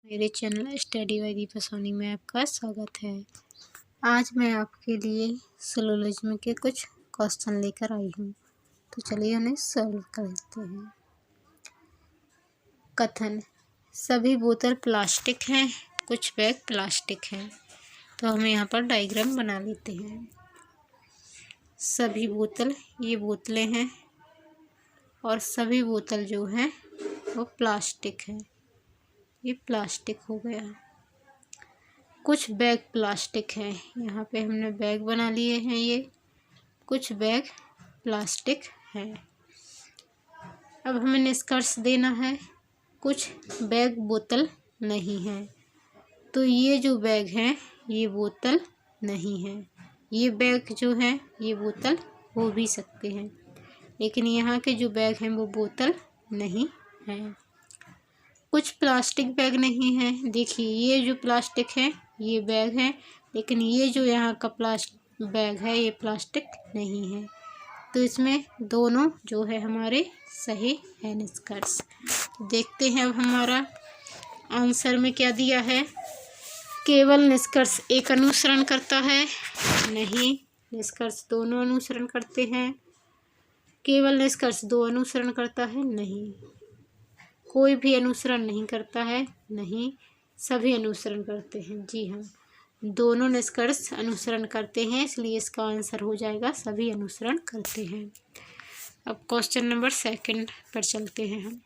मेरे channel study by Deepa Soni में आपका स्वागत है। आज मैं आपके लिए सिलोजिज्म के कुछ क्वेश्चन लेकर आई हूँ, तो चलिए उन्हें सॉल्व करते हैं। कथन: सभी बोतल प्लास्टिक हैं, कुछ बैग प्लास्टिक हैं। तो हम यहाँ पर डायग्राम बना लेते हैं। सभी बोतल, ये बोतलें हैं और सभी बोतल जो हैं वो प्लास्टिक है। ये प्लास्टिक हो गया। कुछ बैग प्लास्टिक है, यहाँ पे हमने बैग बना लिए हैं। ये कुछ बैग प्लास्टिक है। अब हमें निष्कर्ष देना है, कुछ बैग बोतल नहीं है। तो ये जो बैग हैं ये बोतल नहीं है। ये बैग जो है ये बोतल हो भी सकते हैं, लेकिन यहाँ के जो बैग हैं वो बोतल नहीं है। कुछ प्लास्टिक बैग नहीं है। देखिए ये जो प्लास्टिक है ये बैग है, लेकिन ये जो यहाँ का प्लास्टिक बैग है ये प्लास्टिक नहीं है। तो इसमें दोनों जो है हमारे सही है निष्कर्ष। देखते हैं अब हमारा आंसर में क्या दिया है। केवल निष्कर्ष एक अनुसरण करता है, नहीं। निष्कर्ष दोनों अनुसरण करते हैं। केवल निष्कर्ष दो अनुसरण करता है, नहीं। कोई भी अनुसरण नहीं करता है, नहीं। सभी अनुसरण करते हैं, जी हाँ। दोनों निष्कर्ष अनुसरण करते हैं, इसलिए इसका आंसर हो जाएगा सभी अनुसरण करते हैं। अब क्वेश्चन नंबर 2 पर चलते हैं हम।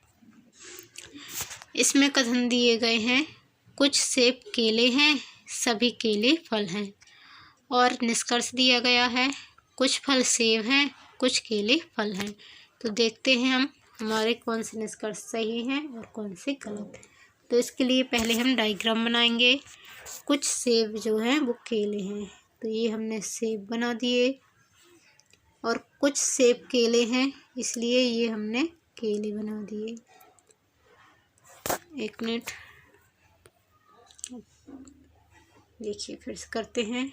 इसमें कथन दिए गए हैं, कुछ सेब केले हैं, सभी केले फल हैं। और निष्कर्ष दिया गया है, कुछ फल सेब हैं, कुछ केले फल हैं। तो देखते हैं हम हमारे कौन से निष्कर्ष सही हैं और कौन से गलत। तो इसके लिए पहले हम डायग्राम बनाएंगे। कुछ सेब जो हैं वो केले हैं, तो ये हमने सेब बना दिए। और कुछ सेब केले हैं, इसलिए ये हमने केले बना दिए। एक मिनट, देखिए फिर से करते हैं।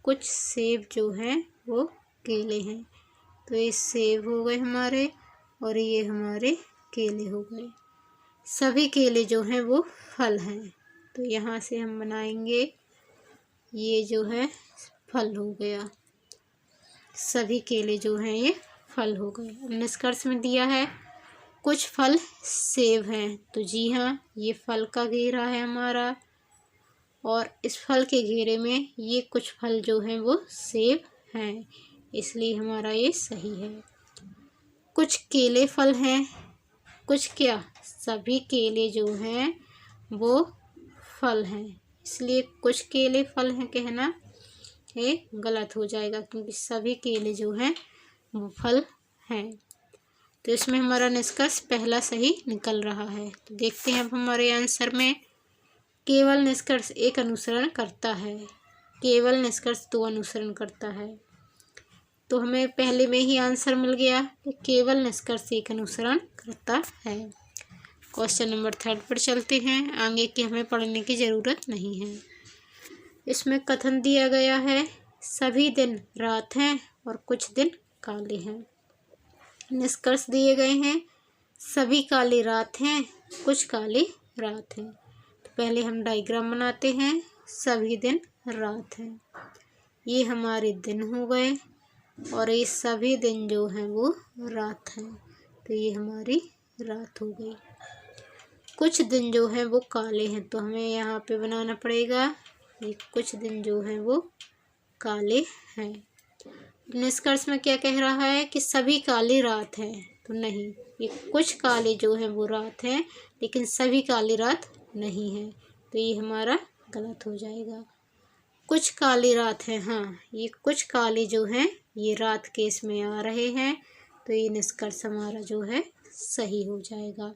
कुछ सेब जो हैं वो केले हैं, तो ये सेब हो गए हमारे और ये हमारे केले हो गए। सभी केले जो हैं वो फल हैं, तो यहाँ से हम बनाएंगे, ये जो है फल हो गया। सभी केले जो हैं ये फल हो गए। अब निष्कर्ष में दिया है, कुछ फल सेब हैं, तो जी हाँ ये फल का घेरा है हमारा, और इस फल के घेरे में ये कुछ फल जो हैं वो सेब हैं, इसलिए हमारा ये सही है। कुछ केले फल हैं, कुछ क्या, सभी केले जो हैं वो फल हैं, इसलिए कुछ केले फल हैं कहना ये गलत हो जाएगा, क्योंकि सभी केले जो हैं वो फल हैं। तो इसमें हमारा निष्कर्ष पहला सही निकल रहा है। तो देखते हैं अब हमारे आंसर में, केवल निष्कर्ष एक अनुसरण करता है, केवल निष्कर्ष दो अनुसरण करता है। तो हमें पहले में ही आंसर मिल गया कि केवल निष्कर्ष एक अनुसरण करता है। क्वेश्चन नंबर 3 पर चलते हैं। आगे की हमें पढ़ने की ज़रूरत नहीं है। इसमें कथन दिया गया है, सभी दिन रात हैं और कुछ दिन काले हैं। निष्कर्ष दिए गए हैं, सभी काले रात हैं, कुछ काले रात हैं। तो पहले हम डायग्राम बनाते हैं। सभी दिन रात हैं, ये हमारे दिन हो गए, और ये सभी दिन जो हैं वो रात हैं, तो ये हमारी रात हो गई। कुछ दिन जो हैं वो काले हैं, तो हमें यहाँ पे बनाना पड़ेगा, ये कुछ दिन जो हैं वो काले हैं। निष्कर्ष में क्या कह रहा है कि सभी काले रात हैं, तो नहीं, ये कुछ काले जो हैं वो रात हैं, लेकिन सभी काले रात नहीं है, तो ये हमारा गलत हो जाएगा। कुछ काले रात हैं, हाँ, ये कुछ काले जो हैं ये रात के इसमें आ रहे हैं, तो ये निष्कर्ष हमारा जो है सही हो जाएगा।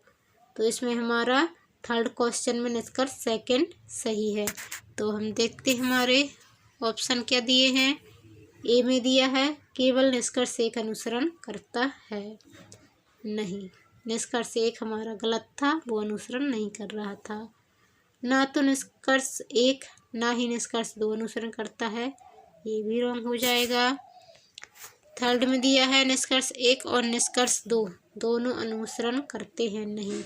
तो इसमें हमारा 3rd क्वेश्चन में निष्कर्ष 2 सही है। तो हम देखते हैं हमारे ऑप्शन क्या दिए हैं। ए में दिया है, केवल निष्कर्ष एक अनुसरण करता है, नहीं। निष्कर्ष 1 हमारा गलत था, वो अनुसरण नहीं कर रहा था। ना तो निष्कर्ष 1 ना ही निष्कर्ष 2 अनुसरण करता है, ये भी रॉन्ग हो जाएगा। 3rd में दिया है, निष्कर्ष 1 और निष्कर्ष 2 दोनों अनुसरण करते हैं, नहीं।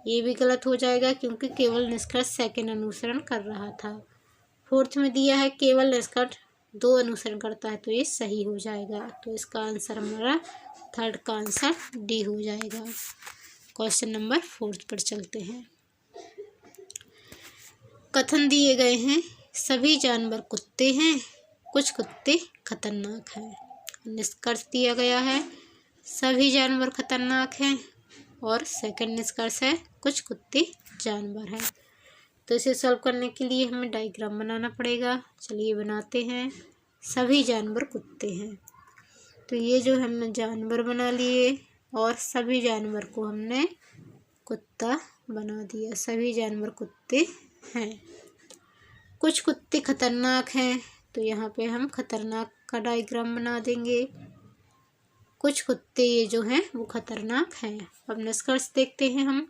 ये भी गलत हो जाएगा क्योंकि केवल निष्कर्ष सेकंड अनुसरण कर रहा था। फोर्थ में दिया है केवल निष्कर्ष 2 अनुसरण करता है, तो ये सही हो जाएगा। तो इसका आंसर हमारा थर्ड का आंसर डी हो जाएगा। क्वेश्चन नंबर 4 पर चलते हैं। कथन दिए गए हैं, सभी जानवर कुत्ते हैं, कुछ कुत्ते खतरनाक हैं। निष्कर्ष दिया गया है, सभी जानवर खतरनाक हैं, और सेकंड निष्कर्ष है कुछ कुत्ते जानवर हैं। तो इसे सॉल्व करने के लिए हमें डायग्राम बनाना पड़ेगा। चलिए बनाते हैं। सभी जानवर कुत्ते हैं, तो ये जो हमने जानवर बना लिए और सभी जानवर को हमने कुत्ता बना दिया। सभी जानवर कुत्ते हैं। कुछ कुत्ते खतरनाक हैं, तो यहाँ पे हम खतरनाक का डायग्राम बना देंगे। कुछ कुत्ते ये जो हैं वो खतरनाक हैं। अब निष्कर्ष देखते हैं हम।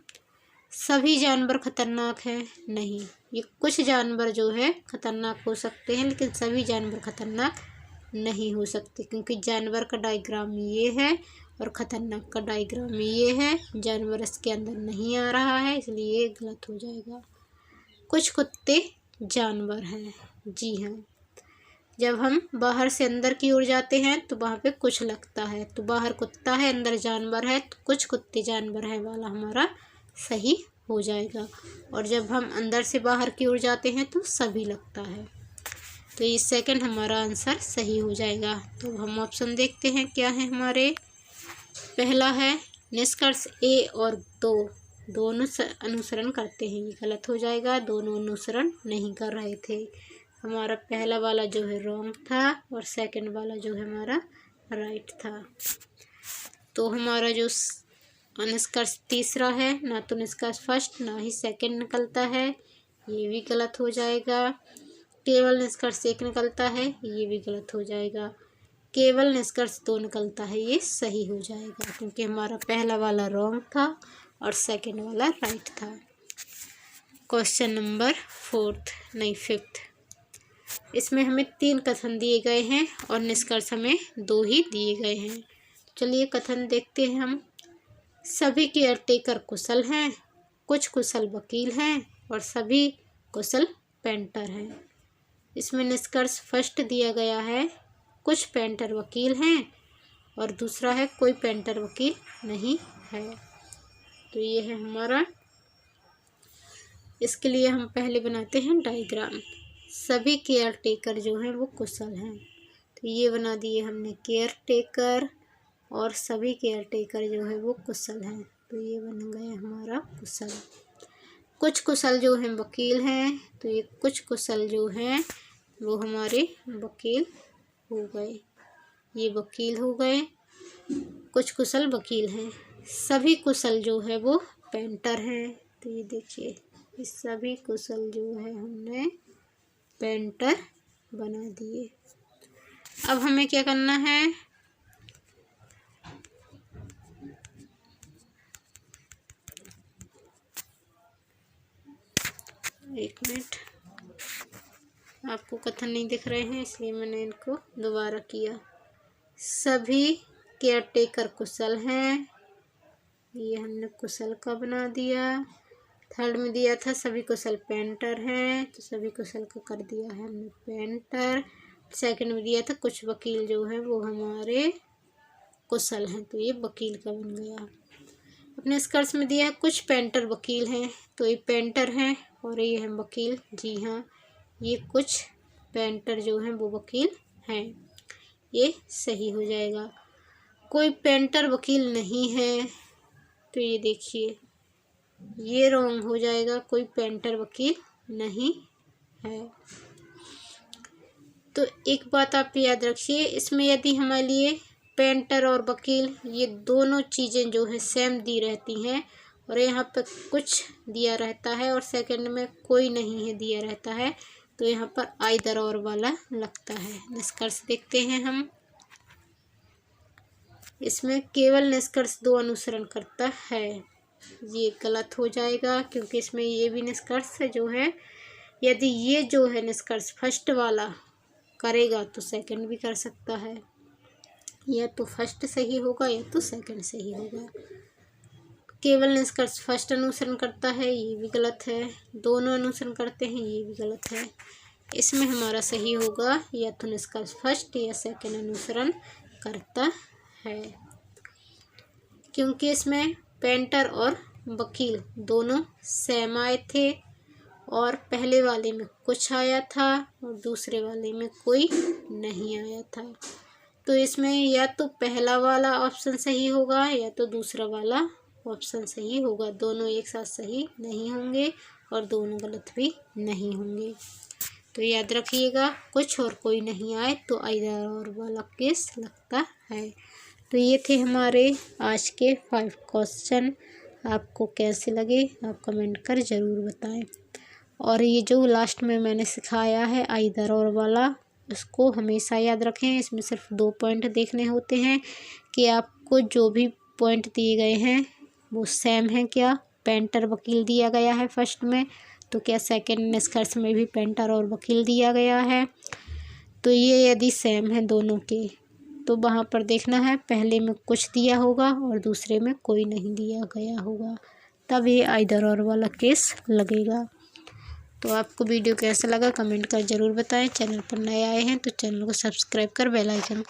सभी जानवर खतरनाक हैं, नहीं, ये कुछ जानवर जो है खतरनाक हो सकते हैं, लेकिन सभी जानवर खतरनाक नहीं हो सकते, क्योंकि जानवर का डायग्राम ये है और खतरनाक का डायग्राम ये है। जानवर इसके अंदर नहीं आ रहा है, इसलिए ये गलत हो जाएगा। कुछ कुत्ते जानवर हैं, जी हाँ। जब हम बाहर से अंदर की ओर जाते हैं तो वहाँ पे कुछ लगता है, तो बाहर कुत्ता है अंदर जानवर है, तो कुछ कुत्ते जानवर है वाला हमारा सही हो जाएगा। और जब हम अंदर से बाहर की ओर जाते हैं तो सभी लगता है, तो ये सेकंड हमारा आंसर सही हो जाएगा। तो हम ऑप्शन देखते हैं क्या है हमारे। पहला है निष्कर्ष ए और 2 दोनों अनुसरण करते हैं, ये गलत हो जाएगा। दोनों अनुसरण नहीं कर रहे थे। हमारा पहला वाला जो है रॉन्ग था और सेकंड वाला जो है हमारा राइट था। तो हमारा जो निष्कर्ष तीसरा है, ना तो निष्कर्ष फर्स्ट ना ही सेकंड निकलता है, ये भी गलत हो जाएगा। केवल निष्कर्ष 1 निकलता है, ये भी गलत हो जाएगा। केवल निष्कर्ष 2 निकलता है, ये सही हो जाएगा, क्योंकि हमारा पहला वाला रॉन्ग था और सेकंड वाला राइट था। क्वेश्चन नंबर 5th, इसमें हमें 3 कथन दिए गए हैं और निष्कर्ष हमें 2 ही दिए गए हैं। चलिए कथन देखते हैं हम। सभी केयरटेकर कुशल हैं, कुछ कुशल वकील हैं और सभी कुशल पेंटर हैं। इसमें निष्कर्ष फर्स्ट दिया गया है, कुछ पेंटर वकील हैं, और दूसरा है कोई पेंटर वकील नहीं है। तो ये है हमारा। इसके लिए हम पहले बनाते हैं डायग्राम। सभी केयर टेकर जो हैं वो कुशल हैं, तो ये बना दिए हमने केयर टेकर, और सभी केयर टेकर जो है वो कुशल हैं, तो ये बन गया हमारा कुशल। कुछ कुशल जो हैं वकील हैं, तो ये कुछ कुशल जो हैं वो हमारे वकील हो गए, ये वकील हो गए। कुछ कुशल वकील हैं। सभी कुशल जो है वो पेंटर हैं, तो ये देखिए ये सभी कुशल जो है हमने पेंटर बना दिए। अब हमें क्या करना है, एक मिनट, आपको कथन नहीं दिख रहे हैं इसलिए मैंने इनको दोबारा किया। सभी केयरटेकर कुशल हैं, ये हमने कुशल का बना दिया। थर्ड में दिया था सभी कुशल पेंटर हैं, तो सभी कुशल का कर दिया है हमने पेंटर। सेकंड में दिया था कुछ वकील जो है वो हमारे कुशल हैं, तो ये वकील का बन गया। अपने निष्कर्ष में दिया है कुछ पेंटर वकील हैं, तो ये पेंटर हैं और ये हैं वकील। जी हाँ, ये कुछ पेंटर जो हैं वो वकील हैं, ये सही हो जाएगा। कोई पेंटर वकील नहीं है, तो ये देखिए ये रॉन्ग हो जाएगा, कोई पेंटर वकील नहीं है। तो एक बात आप याद रखिए, इसमें यदि हमारे लिए पेंटर और वकील ये दोनों चीज़ें जो हैं सेम दी रहती हैं और यहाँ पर कुछ दिया रहता है और सेकंड में कोई नहीं है दिया रहता है, तो यहाँ पर आइदर और वाला लगता है। निष्कर्ष देखते हैं हम। इसमें केवल निष्कर्ष 2 अनुसरण करता है, ये गलत हो जाएगा, क्योंकि इसमें ये भी निष्कर्ष जो है, यदि ये जो है निष्कर्ष फर्स्ट वाला करेगा तो सेकंड भी कर सकता है, या तो फर्स्ट सही होगा या तो सेकंड सही होगा। केवल निष्कर्ष फर्स्ट अनुसरण करता है, ये भी गलत है। दोनों अनुसरण करते हैं, ये भी गलत है। इसमें हमारा सही होगा या तो निष्कर्ष फर्स्ट या सेकंड अनुसरण करता है, क्योंकि इसमें पेंटर और वकील दोनों सेम आए थे और पहले वाले में कुछ आया था और दूसरे वाले में कोई नहीं आया था। तो इसमें या तो पहला वाला ऑप्शन सही होगा या तो दूसरा वाला ऑप्शन सही होगा। दोनों एक साथ सही नहीं होंगे और दोनों गलत भी नहीं होंगे। तो याद रखिएगा, कुछ और कोई नहीं आए तो आइदर और वाला केस लगता है। तो ये थे हमारे आज के 5 क्वेश्चन। आपको कैसे लगे आप कमेंट कर ज़रूर बताएं। और ये जो लास्ट में मैंने सिखाया है आइदर और वाला, उसको हमेशा याद रखें। इसमें सिर्फ 2 पॉइंट देखने होते हैं कि आपको जो भी पॉइंट दिए गए हैं वो सेम है क्या। पेंटर वकील दिया गया है फर्स्ट में, तो क्या सेकंड निष्कर्ष में भी पेंटर और वकील दिया गया है। तो ये यदि सेम है दोनों के, तो वहाँ पर देखना है पहले में कुछ दिया होगा और दूसरे में कोई नहीं दिया गया होगा, तब ये आइदर और वाला केस लगेगा। तो आपको वीडियो कैसा लगा कमेंट कर ज़रूर बताएं। चैनल पर नए आए हैं तो चैनल को सब्सक्राइब कर बेल आइकन